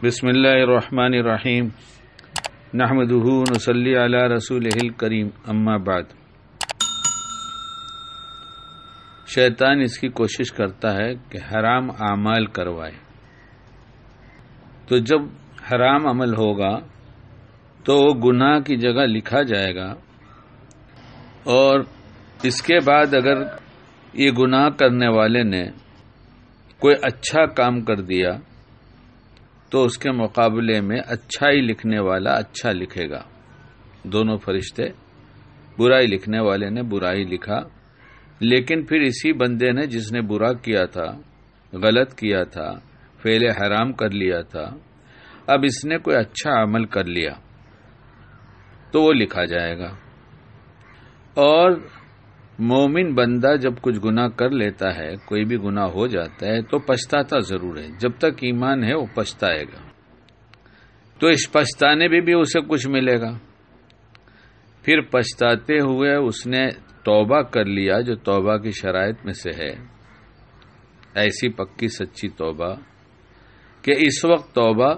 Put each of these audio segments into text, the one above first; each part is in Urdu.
بسم اللہ الرحمن الرحیم نحمدہ نصلی علی رسولہ الکریم اما بعد۔ شیطان اس کی کوشش کرتا ہے کہ حرام اعمال کروائے، تو جب حرام عمل ہوگا تو وہ گناہ کی جگہ لکھا جائے گا، اور اس کے بعد اگر یہ گناہ کرنے والے نے کوئی اچھا کام کر دیا تو اس کے مقابلے میں اچھائی لکھنے والا اچھا لکھے گا۔ دونوں فرشتے، برائی لکھنے والے نے برائی لکھا، لیکن پھر اسی بندے نے جس نے برا کیا تھا، غلط کیا تھا، فعل حرام کر لیا تھا، اب اس نے کوئی اچھا عمل کر لیا تو وہ لکھا جائے گا۔ اور مومن بندہ جب کچھ گناہ کر لیتا ہے، کوئی بھی گناہ ہو جاتا ہے تو پچھتاتا ضرور ہے، جب تک ایمان ہے وہ پچھتائے گا، تو اس پچھتانے میں بھی اسے کچھ ملے گا۔ پھر پچھتاتے ہوئے اس نے توبہ کر لیا، جو توبہ کی شرائط میں سے ہے، ایسی پکی سچی توبہ کہ اس وقت توبہ،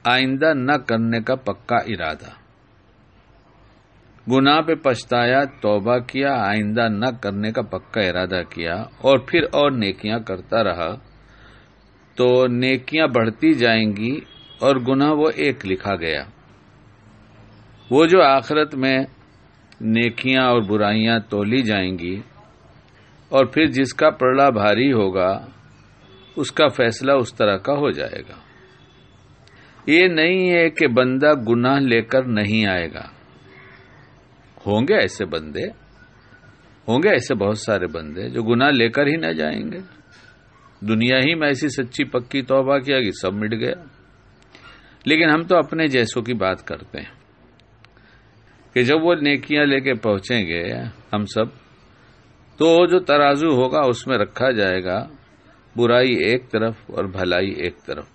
آئندہ نہ کرنے کا پکا ارادہ، گناہ پہ پچھتایا، توبہ کیا، آئندہ نہ کرنے کا پکا ارادہ کیا، اور پھر اور نیکیاں کرتا رہا، تو نیکیاں بڑھتی جائیں گی اور گناہ وہ ایک لکھا گیا۔ وہ جو آخرت میں نیکیاں اور برائیاں تولی جائیں گی، اور پھر جس کا پلڑا بھاری ہوگا اس کا فیصلہ اس طرح کا ہو جائے گا۔ یہ نہیں ہے کہ بندہ گناہ لے کر نہیں آئے گا، ہوں گے ایسے بندے، ہوں گے ایسے بہت سارے بندے جو گناہ لے کر ہی نہ جائیں گے۔ دنیا ہی میں ایسی سچی پکی توبہ کیا کہ سب مٹ گیا۔ لیکن ہم تو اپنے جیسوں کی بات کرتے ہیں کہ جب وہ نیکیاں لے کے پہنچیں گے ہم سب، تو جو ترازو ہوگا اس میں رکھا جائے گا برائی ایک طرف اور بھلائی ایک طرف،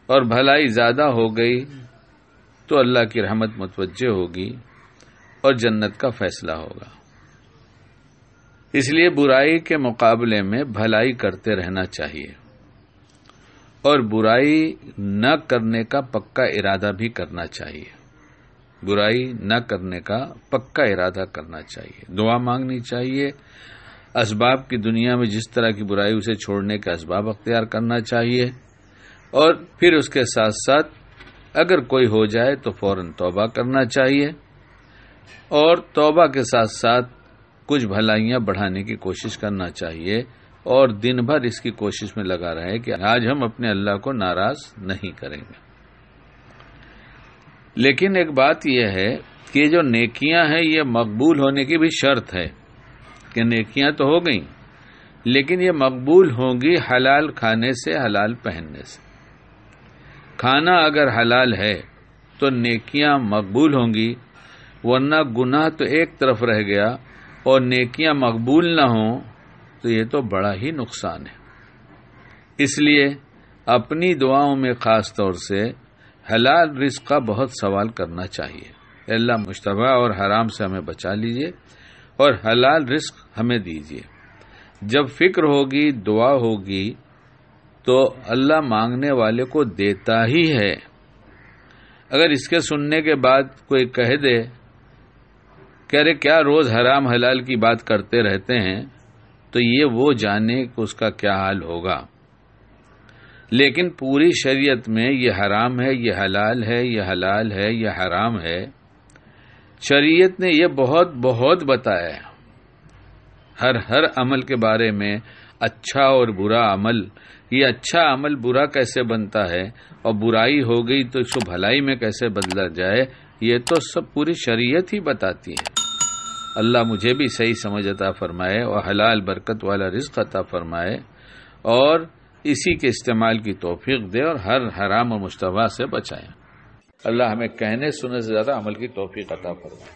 اور بھلائی زیادہ ہو گئی تو اللہ کی رحمت متوجہ ہوگی اور جنت کا فیصلہ ہوگا۔ اس لیے برائی کے مقابلے میں بھلائی کرتے رہنا چاہیے، اور برائی نہ کرنے کا پکا ارادہ بھی کرنا چاہیے۔ برائی نہ کرنے کا پکا ارادہ کرنا چاہیے، دعا مانگنی چاہیے، اسباب کی دنیا میں جس طرح کی برائی اسے چھوڑنے کے اسباب اختیار کرنا چاہیے، اور پھر اس کے ساتھ ساتھ اگر کوئی ہو جائے تو فوراً توبہ کرنا چاہیے، اور توبہ کے ساتھ ساتھ کچھ بھلائیاں بڑھانے کی کوشش کرنا چاہیے، اور دن بھر اس کی کوشش میں لگا رہے کہ آج ہم اپنے اللہ کو ناراض نہیں کریں گے۔ لیکن ایک بات یہ ہے کہ جو نیکیاں ہیں یہ مقبول ہونے کی بھی شرط ہے، کہ نیکیاں تو ہو گئیں لیکن یہ مقبول ہوں گی حلال کھانے سے، حلال پہننے سے۔ کھانا اگر حلال ہے تو نیکیاں مقبول ہوں گی، ورنہ گناہ تو ایک طرف رہ گیا اور نیکیاں مقبول نہ ہوں تو یہ تو بڑا ہی نقصان ہے۔ اس لیے اپنی دعاؤں میں خاص طور سے حلال رزق کا بہت سوال کرنا چاہیے۔ اے اللہ مشتبہ اور حرام سے ہمیں بچا لیجئے اور حلال رزق ہمیں دیجئے۔ جب فکر ہوگی، دعا ہوگی، تو اللہ مانگنے والے کو دیتا ہی ہے۔ اگر اس کے سننے کے بعد کوئی کہہ دے کہ ارے کیا روز حرام حلال کی بات کرتے رہتے ہیں، تو یہ وہ جانے کہ اس کا کیا حال ہوگا۔ لیکن پوری شریعت میں یہ حرام ہے، یہ حلال ہے، یہ حلال ہے، یہ حرام ہے، شریعت نے یہ بہت بہت بتایا ہے۔ ہر عمل کے بارے میں، اچھا اور برا عمل، یہ اچھا عمل برا کیسے بنتا ہے، اور برائی ہو گئی تو اس کو بھلائی میں کیسے بدلا جائے، یہ تو سب پوری شریعت ہی بتاتی ہے۔ اللہ مجھے بھی صحیح سمجھ عطا فرمائے اور حلال برکت والا رزق عطا فرمائے، اور اسی کے استعمال کی توفیق دے، اور ہر حرام اور مشتبہ سے بچائے۔ اللہ ہمیں کہنے سننے سے زیادہ عمل کی توفیق عطا فرمائے۔